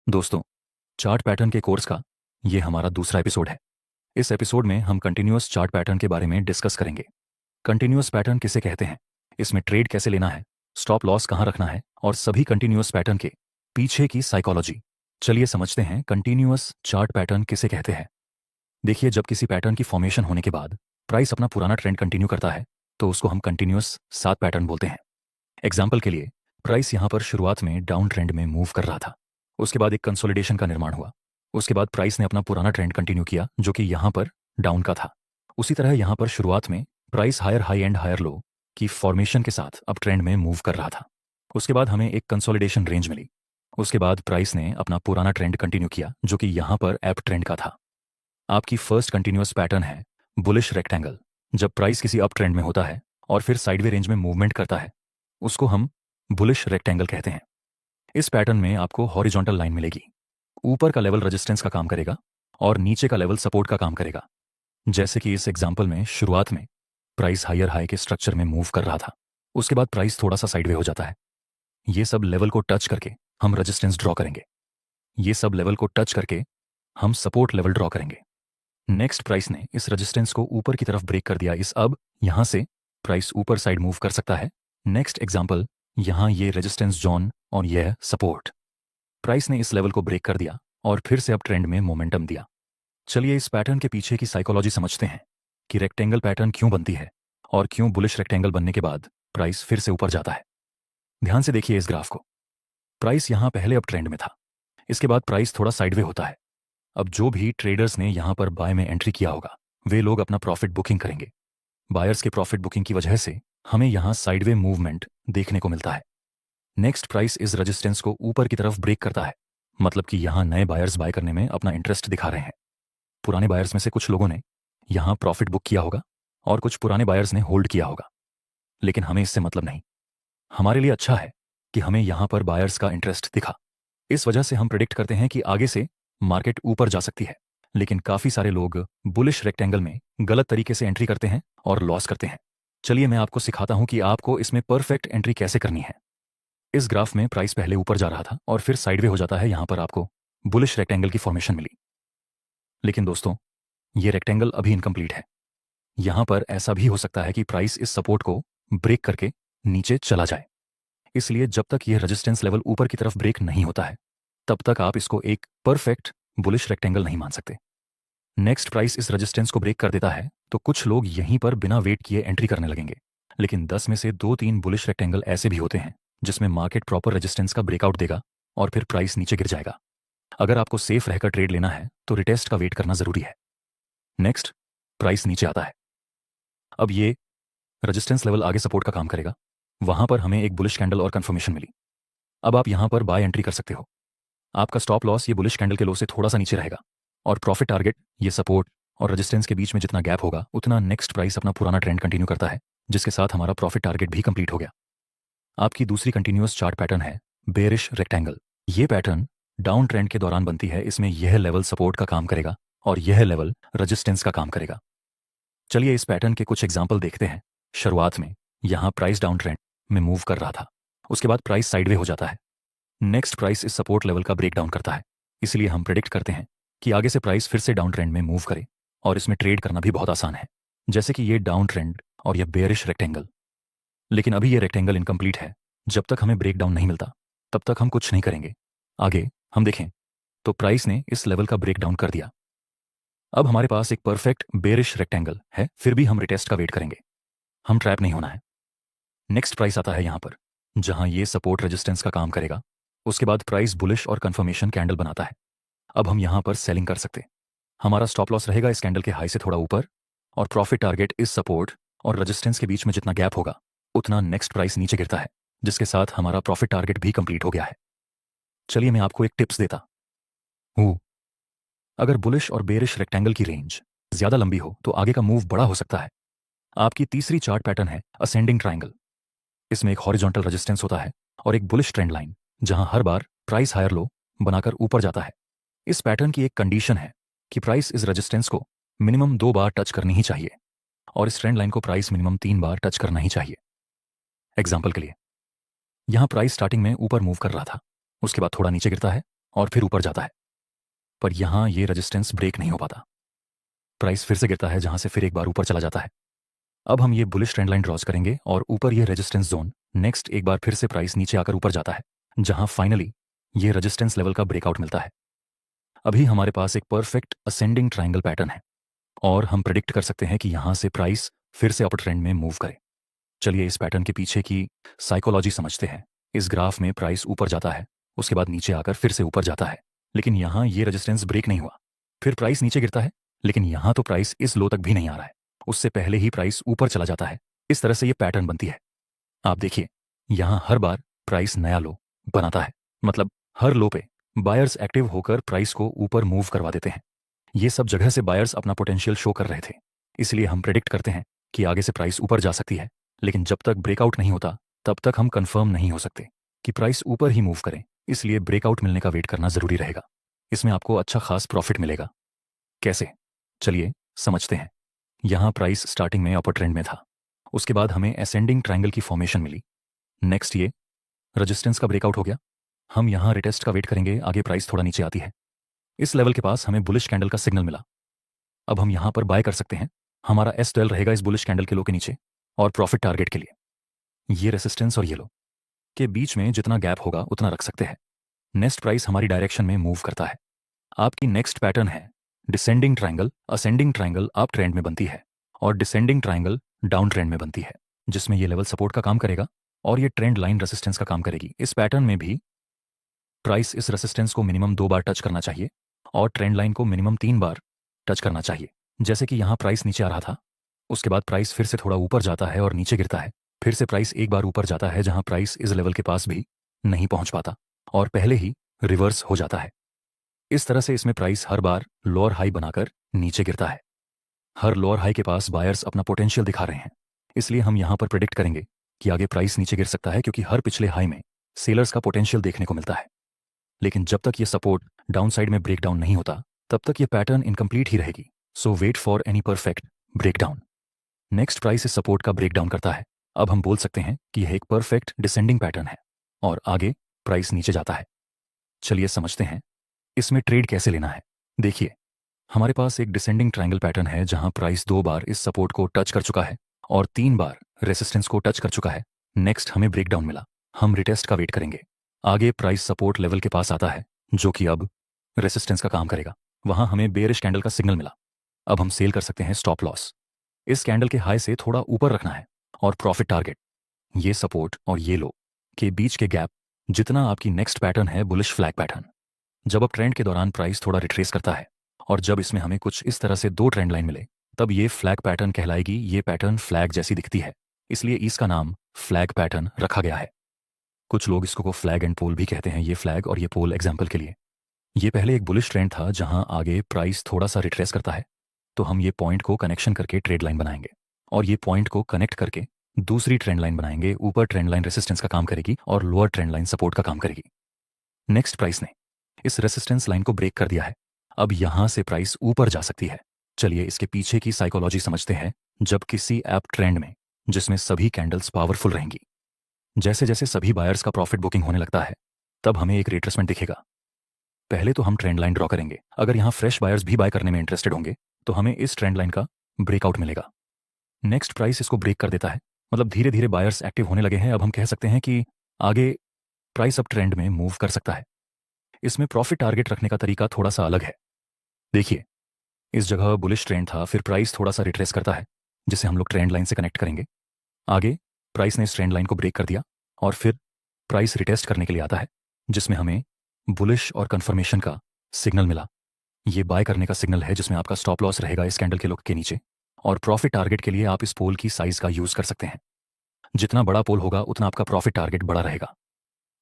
दोस्तों, chart pattern के course का ये हमारा दूसरा एपिसोड है। इस एपिसोड में हम कंटिन्यूअस चार्ट पैटर्न के बारे में डिस्कस करेंगे। कंटिन्यूअस पैटर्न किसे कहते हैं, इसमें ट्रेड कैसे लेना है, स्टॉप लॉस कहाँ रखना है और सभी कंटिन्यूअस पैटर्न के पीछे की साइकोलॉजी। चलिए समझते हैं कंटिन्यूअस चार्ट पैटर्न किसे कहते हैं। देखिए, जब किसी पैटर्न की फॉर्मेशन होने के बाद प्राइस अपना पुराना ट्रेंड कंटिन्यू करता है तो उसको हम कंटिन्यूअस सात पैटर्न बोलते हैं। एग्जाम्पल के लिए, प्राइस यहाँ पर शुरुआत में डाउन ट्रेंड में मूव कर रहा था, उसके बाद एक कंसोलिडेशन का निर्माण हुआ, उसके बाद प्राइस ने अपना पुराना ट्रेंड कंटिन्यू किया जो कि यहाँ पर डाउन का था। उसी तरह यहाँ पर शुरुआत में price higher high and higher low की फॉर्मेशन के साथ अब ट्रेंड में मूव कर रहा था। उसके बाद हमें एक कंसोलिडेशन रेंज मिली, उसके बाद प्राइस ने अपना पुराना ट्रेंड कंटिन्यू किया जो कि यहाँ पर एप ट्रेंड का था। आपकी फर्स्ट कंटिन्यूअस पैटर्न है बुलिश रेक्टेंगल। जब प्राइस किसी अप ट्रेंड में होता है और फिर साइडवे रेंज में मूवमेंट करता है, उसको हम बुलिश रेक्टेंगल कहते हैं। इस पैटर्न में आपको हॉरिजॉन्टल लाइन मिलेगी, ऊपर का लेवल रेजिस्टेंस का काम करेगा और नीचे का लेवल सपोर्ट का काम करेगा। जैसे कि इस एग्जाम्पल में शुरुआत में प्राइस हायर हाई के स्ट्रक्चर में मूव कर रहा था, उसके बाद प्राइस थोड़ा सा साइडवे हो जाता है। ये सब लेवल को टच करके हम रेजिस्टेंस ड्रॉ करेंगे, ये सब लेवल को टच करके हम सपोर्ट लेवल ड्रॉ करेंगे। नेक्स्ट प्राइस ने इस रेजिस्टेंस को ऊपर की तरफ ब्रेक कर दिया, इस अब यहां से प्राइस ऊपर साइड मूव कर सकता है। नेक्स्ट एग्जाम्पल, यहां ये रेजिस्टेंस जोन और यह सपोर्ट। प्राइस ने इस लेवल को ब्रेक कर दिया और फिर से अब ट्रेंड में मोमेंटम दिया। चलिए इस पैटर्न के पीछे की साइकोलॉजी समझते हैं कि रेक्टेंगल पैटर्न क्यों बनती है और क्यों बुलिश रेक्टेंगल बनने के बाद प्राइस फिर से ऊपर जाता है। ध्यान से देखिए इस ग्राफ को। प्राइस यहां पहले अब ट्रेंड में था, इसके बाद प्राइस थोड़ा साइडवे होता है। अब जो भी ट्रेडर्स ने यहां पर बाय में एंट्री किया होगा, वे लोग अपना प्रॉफिट बुकिंग करेंगे। बायर्स के प्रॉफिट बुकिंग की वजह से हमें यहां साइडवे मूवमेंट देखने को मिलता है। नेक्स्ट प्राइस इस रेजिस्टेंस को ऊपर की तरफ ब्रेक करता है, मतलब कि यहां नए बायर्स बाय करने में अपना इंटरेस्ट दिखा रहे हैं। पुराने बायर्स में से कुछ लोगों ने यहां प्रॉफिट बुक किया होगा और कुछ पुराने बायर्स ने होल्ड किया होगा, लेकिन हमें इससे मतलब नहीं। हमारे लिए अच्छा है कि हमें यहां पर बायर्स का इंटरेस्ट दिखा। इस वजह से हम प्रिडिक्ट करते हैं कि आगे से मार्केट ऊपर जा सकती है, लेकिन काफी सारे लोग बुलिश रेक्टेंगल में गलत तरीके से एंट्री करते हैं और लॉस करते हैं। चलिए मैं आपको सिखाता हूं कि आपको इसमें परफेक्ट एंट्री कैसे करनी है। इस ग्राफ में प्राइस पहले ऊपर जा रहा था और फिर साइडवे हो जाता है, यहां पर आपको बुलिश रेक्टेंगल की फॉर्मेशन मिली। लेकिन दोस्तों, ये रेक्टेंगल अभी इनकम्प्लीट है। यहां पर ऐसा भी हो सकता है कि प्राइस इस सपोर्ट को ब्रेक करके नीचे चला जाए। इसलिए जब तक यह रेजिस्टेंस लेवल ऊपर की तरफ ब्रेक नहीं होता है, तब तक आप इसको एक परफेक्ट बुलिश रेक्टेंगल नहीं मान सकते। नेक्स्ट प्राइस इस रेजिस्टेंस को ब्रेक कर देता है तो कुछ लोग यहीं पर बिना वेट किए एंट्री करने लगेंगे, लेकिन 10 में से 2-3 बुलिश रेक्टेंगल ऐसे भी होते हैं जिसमें मार्केट प्रॉपर रेजिस्टेंस का ब्रेकआउट देगा और फिर प्राइस नीचे गिर जाएगा। अगर आपको सेफ रहकर ट्रेड लेना है तो रिटेस्ट का वेट करना जरूरी है। नेक्स्ट प्राइस नीचे आता है, अब ये रेजिस्टेंस लेवल आगे सपोर्ट का काम करेगा, वहां पर हमें एक बुलिश कैंडल और कंफर्मेशन मिली। अब आप यहां पर बाय एंट्री कर सकते हो। आपका स्टॉप लॉस ये बुलिश कैंडल के लो से थोड़ा सा नीचे रहेगा और प्रॉफिट टारगेट ये सपोर्ट और रेजिस्टेंस के बीच में जितना गैप होगा उतना नेक्स्ट प्राइस अपना पुराना ट्रेंड कंटिन्यू करता है, जिसके साथ हमारा प्रॉफिट टारगेट भी कंप्लीट हो गया। आपकी दूसरी कंटिन्यूअस चार्ट पैटर्न है बेरिश रेक्टेंगल। ये पैटर्न डाउन ट्रेंड के दौरान बनती है। इसमें यह लेवल सपोर्ट का काम करेगा और यह लेवल रेजिस्टेंस का काम करेगा। चलिए इस पैटर्न के कुछ एग्जाम्पल देखते हैं। शुरुआत में यहां प्राइस डाउन ट्रेंड में मूव कर रहा था, उसके बाद प्राइस साइडवे हो जाता है। नेक्स्ट प्राइस इस सपोर्ट लेवल का ब्रेक डाउन करता है, इसलिए हम प्रेडिक्ट करते हैं कि आगे से प्राइस फिर से डाउन ट्रेंड में मूव करे और इसमें ट्रेड करना भी बहुत आसान है, जैसे कि ये डाउन ट्रेंड और यह बेरिश रेक्टेंगल। लेकिन अभी ये रेक्टेंगल इनकम्प्लीट है। जब तक हमें ब्रेक डाउन नहीं मिलता तब तक हम कुछ नहीं करेंगे। आगे हम देखें तो प्राइस ने इस लेवल का ब्रेक डाउन कर दिया। अब हमारे पास एक परफेक्ट बेरिश रेक्टेंगल है, फिर भी हम रिटेस्ट का वेट करेंगे। हम ट्रैप नहीं होना है। नेक्स्ट प्राइस आता है यहां पर, जहां ये सपोर्ट रेजिस्टेंस का काम करेगा। उसके बाद प्राइस बुलिश और कंफर्मेशन कैंडल बनाता है। अब हम यहां पर सेलिंग कर सकते। हमारा स्टॉप लॉस रहेगा इस कैंडल के हाई से थोड़ा ऊपर और प्रॉफिट टारगेट इस सपोर्ट और रेजिस्टेंस के बीच में जितना गैप होगा उतना नेक्स्ट प्राइस नीचे गिरता है, जिसके साथ हमारा प्रॉफिट टारगेट भी कंप्लीट हो गया है। चलिए मैं आपको एक टिप्स देता हूं। अगर बुलिश और बेरिश रेक्टेंगल की रेंज ज्यादा लंबी हो तो आगे का मूव बड़ा हो सकता है। आपकी तीसरी चार्ट पैटर्न है असेंडिंग ट्रायंगल। इसमें एक हॉरिजॉन्टल रेजिस्टेंस होता है और एक बुलिश ट्रेंड लाइन, जहां हर बार प्राइस हायर लो बनाकर ऊपर जाता है। इस पैटर्न की एक कंडीशन है कि प्राइस इस रेजिस्टेंस को मिनिमम 2 बार टच करनी ही चाहिए और इस ट्रेंड लाइन को प्राइस मिनिमम 3 बार टच करना ही चाहिए। एग्जाम्पल के लिए, यहां प्राइस स्टार्टिंग में ऊपर मूव कर रहा था, उसके बाद थोड़ा नीचे गिरता है और फिर ऊपर जाता है। पर यहाँ ये रेजिस्टेंस ब्रेक नहीं हो पाता। प्राइस फिर से गिरता है, जहाँ से फिर एक बार ऊपर चला जाता है। अब हम ये बुलिश ट्रेंड लाइन ड्रॉज करेंगे और ऊपर ये रेजिस्टेंस जोन। नेक्स्ट एक बार फिर से प्राइस नीचे आकर ऊपर जाता है, जहाँ फाइनली ये रेजिस्टेंस लेवल का ब्रेकआउट मिलता है। अभी हमारे पास एक परफेक्ट असेंडिंग ट्रायंगल पैटर्न है और हम प्रिडिक्ट कर सकते हैं कि यहाँ से प्राइस फिर से अपर ट्रेंड में मूव करे। चलिए इस पैटर्न के पीछे की साइकोलॉजी समझते हैं। इस ग्राफ में प्राइस ऊपर जाता है, उसके बाद नीचे आकर फिर से ऊपर जाता है, लेकिन यहाँ ये रेजिस्टेंस ब्रेक नहीं हुआ। फिर प्राइस नीचे गिरता है, लेकिन यहाँ तो प्राइस इस लो तक भी नहीं आ रहा है, उससे पहले ही प्राइस ऊपर चला जाता है। इस तरह से ये पैटर्न बनती है। आप देखिए, यहाँ हर बार प्राइस नया लो बनाता है, मतलब हर लो पे बायर्स एक्टिव होकर प्राइस को ऊपर मूव करवा देते हैं। ये सब जगह से बायर्स अपना पोटेंशियल शो कर रहे थे, इसलिए हम प्रेडिक्ट करते हैं कि आगे से प्राइस ऊपर जा सकती है। लेकिन जब तक ब्रेकआउट नहीं होता तब तक हम कंफर्म नहीं हो सकते कि प्राइस ऊपर ही मूव करें, इसलिए ब्रेकआउट मिलने का वेट करना जरूरी रहेगा। इसमें आपको अच्छा खास प्रॉफिट मिलेगा। कैसे? चलिए समझते हैं। यहाँ प्राइस स्टार्टिंग में अपर ट्रेंड में था, उसके बाद हमें असेंडिंग ट्रायंगल की फॉर्मेशन मिली। नेक्स्ट ये रेजिस्टेंस का ब्रेकआउट हो गया। हम यहाँ रिटेस्ट का वेट करेंगे, आगे प्राइस थोड़ा नीचे आती है। इस लेवल के पास हमें बुलिश कैंडल का सिग्नल मिला। अब हम यहाँ पर बाय कर सकते हैं। हमारा S12 रहेगा इस बुलिश कैंडल के लो के नीचे, और प्रॉफिट टारगेट के लिए ये रेसिस्टेंस और ये लो के बीच में जितना गैप होगा उतना रख सकते हैं। नेक्स्ट प्राइस हमारी डायरेक्शन में मूव करता है। आपकी नेक्स्ट पैटर्न है descending triangle. Ascending triangle up trend में बनती है और डिसेंडिंग ट्रायंगल डाउन ट्रेंड में बनती है, जिसमें ये लेवल सपोर्ट का काम करेगा और ये ट्रेंड लाइन रेसिस्टेंस का काम करेगी। इस पैटर्न में भी प्राइस इस रेसिस्टेंस को मिनिमम 2 बार टच करना चाहिए और ट्रेंड लाइन को मिनिमम 3 बार टच करना चाहिए। जैसे कि यहाँ प्राइस नीचे आ रहा था, उसके बाद प्राइस फिर से थोड़ा ऊपर जाता है और नीचे गिरता है, फिर से प्राइस एक बार ऊपर जाता है जहाँ प्राइस इस लेवल के पास भी नहीं पहुंच पाता और पहले ही रिवर्स हो जाता है। इस तरह से इसमें प्राइस हर बार लोअर हाई बनाकर नीचे गिरता है। हर लोअर हाई के पास बायर्स अपना पोटेंशियल दिखा रहे हैं, इसलिए हम यहाँ पर प्रेडिक्ट करेंगे कि आगे प्राइस नीचे गिर सकता है, क्योंकि हर पिछले हाई में सेलर्स का पोटेंशियल देखने को मिलता है। लेकिन जब तक ये सपोर्ट डाउन साइड में ब्रेकडाउन नहीं होता तब तक ये पैटर्न इनकम्प्लीट ही रहेगी। So wait for any perfect breakdown. Next price इस सपोर्ट का ब्रेकडाउन करता है। अब हम बोल सकते हैं कि यह एक परफेक्ट डिसेंडिंग पैटर्न है और आगे प्राइस नीचे जाता है। चलिए समझते हैं इसमें ट्रेड कैसे लेना है। देखिए, हमारे पास एक डिसेंडिंग ट्रायंगल पैटर्न है जहां प्राइस 2 बार इस सपोर्ट को टच कर चुका है और 3 बार रेसिस्टेंस को टच कर चुका है। नेक्स्ट हमें ब्रेकडाउन मिला, हम रिटेस्ट का वेट करेंगे। आगे प्राइस सपोर्ट लेवल के पास आता है जो कि अब रेसिस्टेंस का काम करेगा। वहां हमें बेयरिश कैंडल का सिग्नल मिला। अब हम सेल कर सकते हैं स्टॉप लॉस। इस कैंडल के हाई से थोड़ा ऊपर रखना है और प्रॉफिट टारगेट ये सपोर्ट और ये लो के बीच के गैप जितना आपकी नेक्स्ट पैटर्न है बुलिश फ्लैग पैटर्न। जब अब ट्रेंड के दौरान प्राइस थोड़ा रिट्रेस करता है और जब इसमें हमें कुछ इस तरह से 2 ट्रेंड लाइन मिले तब ये फ्लैग पैटर्न कहलाएगी। ये पैटर्न फ्लैग जैसी दिखती है, इसलिए इसका नाम फ्लैग पैटर्न रखा गया है। कुछ लोग इसको फ्लैग एंड पोल भी कहते हैं। ये फ्लैग और ये पोल एग्जाम्पल के लिए। ये पहले एक बुलिश ट्रेंड था जहां आगे प्राइस थोड़ा सा रिट्रेस करता है, तो हम ये पॉइंट को कनेक्शन करके ट्रेड लाइन बनाएंगे और ये पॉइंट को कनेक्ट करके दूसरी ट्रेंड लाइन बनाएंगे। ऊपर ट्रेंड लाइन रेसिस्टेंस का काम करेगी और लोअर ट्रेंड लाइन सपोर्ट का काम करेगी। नेक्स्ट प्राइस ने इस रेसिस्टेंस लाइन को ब्रेक कर दिया है। अब यहां से प्राइस ऊपर जा सकती है। चलिए इसके पीछे की साइकोलॉजी समझते हैं। जब किसी ऐप ट्रेंड में जिसमें सभी कैंडल्स पावरफुल रहेंगी, जैसे जैसे सभी बायर्स का प्रॉफिट बुकिंग होने लगता है, तब हमें एक रिट्रेसमेंट दिखेगा। पहले तो हम ट्रेंड लाइन ड्रॉ करेंगे। अगर यहाँ फ्रेश बायर्स भी बाय करने में इंटरेस्टेड होंगे तो हमें इस ट्रेंड लाइन का ब्रेकआउट मिलेगा। नेक्स्ट प्राइस इसको ब्रेक कर देता है, मतलब धीरे धीरे बायर्स एक्टिव होने लगे हैं। अब हम कह सकते हैं कि आगे प्राइस अब ट्रेंड में मूव कर सकता है। इसमें प्रॉफिट टारगेट रखने का तरीका थोड़ा सा अलग है। देखिए, इस जगह बुलिश ट्रेंड था, फिर प्राइस थोड़ा सा रिट्रेस करता है जिसे हम लोग ट्रेंड लाइन से कनेक्ट करेंगे। आगे प्राइस ने इस ट्रेंड लाइन को ब्रेक कर दिया और फिर प्राइस रिटेस्ट करने के लिए आता है, जिसमें हमें बुलिश और कंफर्मेशन का सिग्नल मिला। ये बाय करने का सिग्नल है जिसमें आपका स्टॉप लॉस रहेगा इस कैंडल के लुक के नीचे, और प्रॉफिट टारगेट के लिए आप इस पोल की साइज का यूज कर सकते हैं। जितना बड़ा पोल होगा उतना आपका प्रॉफिट टारगेट बड़ा रहेगा।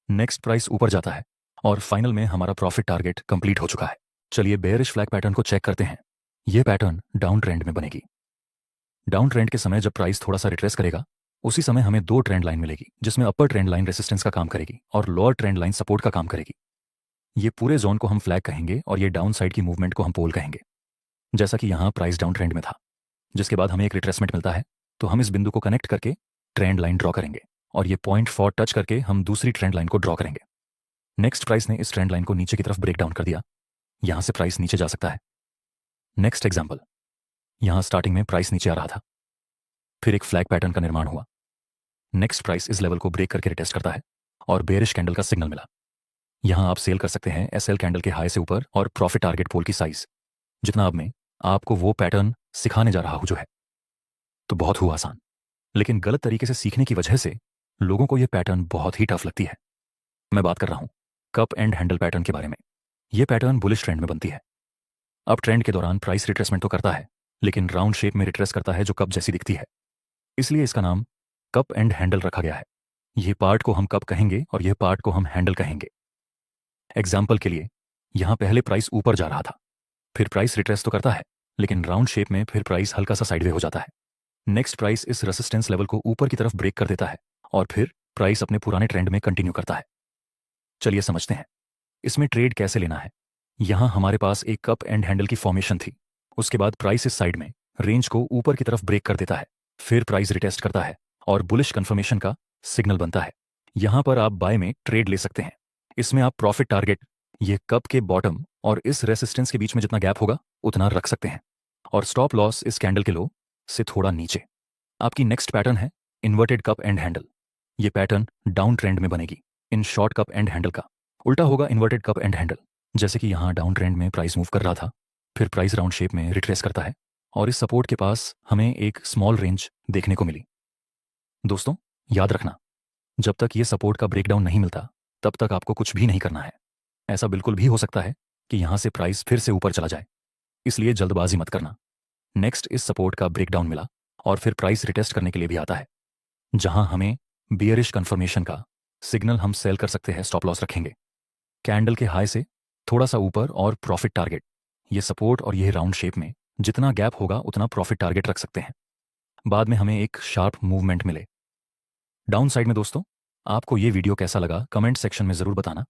नेक्स्ट प्राइस ऊपर जाता है और फाइनल में हमारा प्रॉफिट टारगेट कंप्लीट हो चुका है। चलिए बेयरिश फ्लैग पैटर्न को चेक करते हैं। यह पैटर्न डाउन ट्रेंड में बनेगी। डाउन ट्रेंड के समय जब प्राइस थोड़ा सा रिट्रेस करेगा, उसी समय हमें 2 ट्रेंड लाइन मिलेगी जिसमें अपर ट्रेंड लाइन रेसिस्टेंस का काम करेगी और लोअर ट्रेंड लाइन सपोर्ट का काम करेगी। ये पूरे जोन को हम फ्लैग कहेंगे और ये डाउन साइड की मूवमेंट को हम पोल कहेंगे। जैसा कि यहाँ प्राइस डाउन ट्रेंड में था, जिसके बाद हमें एक रिट्रेसमेंट मिलता है, तो हम इस बिंदु को कनेक्ट करके ट्रेंड लाइन ड्रॉ करेंगे और ये पॉइंट 4 टच करके हम दूसरी ट्रेंड लाइन को ड्रॉ करेंगे। नेक्स्ट प्राइस ने इस ट्रेंड लाइन को नीचे की तरफ ब्रेक डाउन कर दिया। यहां से प्राइस नीचे जा सकता है। नेक्स्ट एग्जाम्पल, यहां स्टार्टिंग में प्राइस नीचे आ रहा था, फिर एक फ्लैग पैटर्न का निर्माण हुआ। नेक्स्ट प्राइस इस लेवल को ब्रेक करके रिटेस्ट करता है और बेरिश कैंडल का सिग्नल मिला। यहां आप सेल कर सकते हैं एसएल कैंडल के हाई से ऊपर और प्रॉफिट टारगेट पोल की साइज जितना। अब मैं आपको वो पैटर्न सिखाने जा रहा हूं जो है तो बहुत हुआ आसान, लेकिन गलत तरीके से सीखने की वजह से लोगों को यह पैटर्न बहुत ही टफ लगती है। मैं बात कर रहा हूं कप एंड हैंडल पैटर्न के बारे में। यह पैटर्न बुलिश ट्रेंड में बनती है। अब ट्रेंड के दौरान प्राइस रिट्रेसमेंट तो करता है, लेकिन राउंड शेप में रिट्रेस करता है जो कप जैसी दिखती है। इसलिए इसका नाम कप एंड हैंडल रखा गया है। यह पार्ट को हम कप कहेंगे और यह पार्ट को हम हैंडल कहेंगे। एग्जाम्पल के लिए, यहां पहले प्राइस ऊपर जा रहा था, फिर प्राइस रिट्रेस तो करता है, लेकिन राउंड शेप में फिर प्राइस हल्का सा साइडवे हो जाता है। नेक्स्ट प्राइस इस रेसिस्टेंस लेवल को ऊपर की तरफ ब्रेक कर देता है और फिर प्राइस अपने पुराने ट्रेंड में कंटिन्यू करता है। चलिए समझते हैं इसमें ट्रेड कैसे लेना है। यहां हमारे पास एक कप एंड हैंडल की फॉर्मेशन थी। उसके बाद प्राइस इस साइड में रेंज को ऊपर की तरफ ब्रेक कर देता है, फिर प्राइस रिटेस्ट करता है और बुलिश कंफर्मेशन का सिग्नल बनता है। यहां पर आप बाय में ट्रेड ले सकते हैं। इसमें आप प्रॉफिट टारगेट ये कप के बॉटम और इस रेसिस्टेंस के बीच में जितना गैप होगा उतना रख सकते हैं, और स्टॉप लॉस इस कैंडल के लो से थोड़ा नीचे। आपकी नेक्स्ट पैटर्न है इन्वर्टेड कप एंड हैंडल। ये पैटर्न डाउन ट्रेंड में बनेगी। In short cup and handle का उल्टा होगा इन्वर्टेड कप एंड हैंडल। जैसे कि यहां डाउन ट्रेंड में प्राइस मूव कर रहा था, फिर प्राइस राउंड शेप में रिट्रेस करता है और इस सपोर्ट के पास हमें एक स्मॉल रेंज देखने को मिली। दोस्तों याद रखना, जब तक ये सपोर्ट का ब्रेकडाउन नहीं मिलता तब तक आपको कुछ भी नहीं करना है। ऐसा बिल्कुल भी हो सकता है कि यहां से प्राइस फिर से ऊपर चला जाए, इसलिए जल्दबाजी मत करना। नेक्स्ट इस सपोर्ट का ब्रेकडाउन मिला और फिर प्राइस रिटेस्ट करने के लिए भी आता है, जहां हमें बियरिश कंफर्मेशन का सिग्नल हम सेल कर सकते हैं। स्टॉप लॉस रखेंगे कैंडल के हाई से थोड़ा सा ऊपर और प्रॉफिट टारगेट ये सपोर्ट और ये राउंड शेप में जितना गैप होगा उतना प्रॉफिट टारगेट रख सकते हैं। बाद में हमें एक शार्प मूवमेंट मिले डाउन साइड में। दोस्तों आपको ये वीडियो कैसा लगा कमेंट सेक्शन में ज़रूर बताना।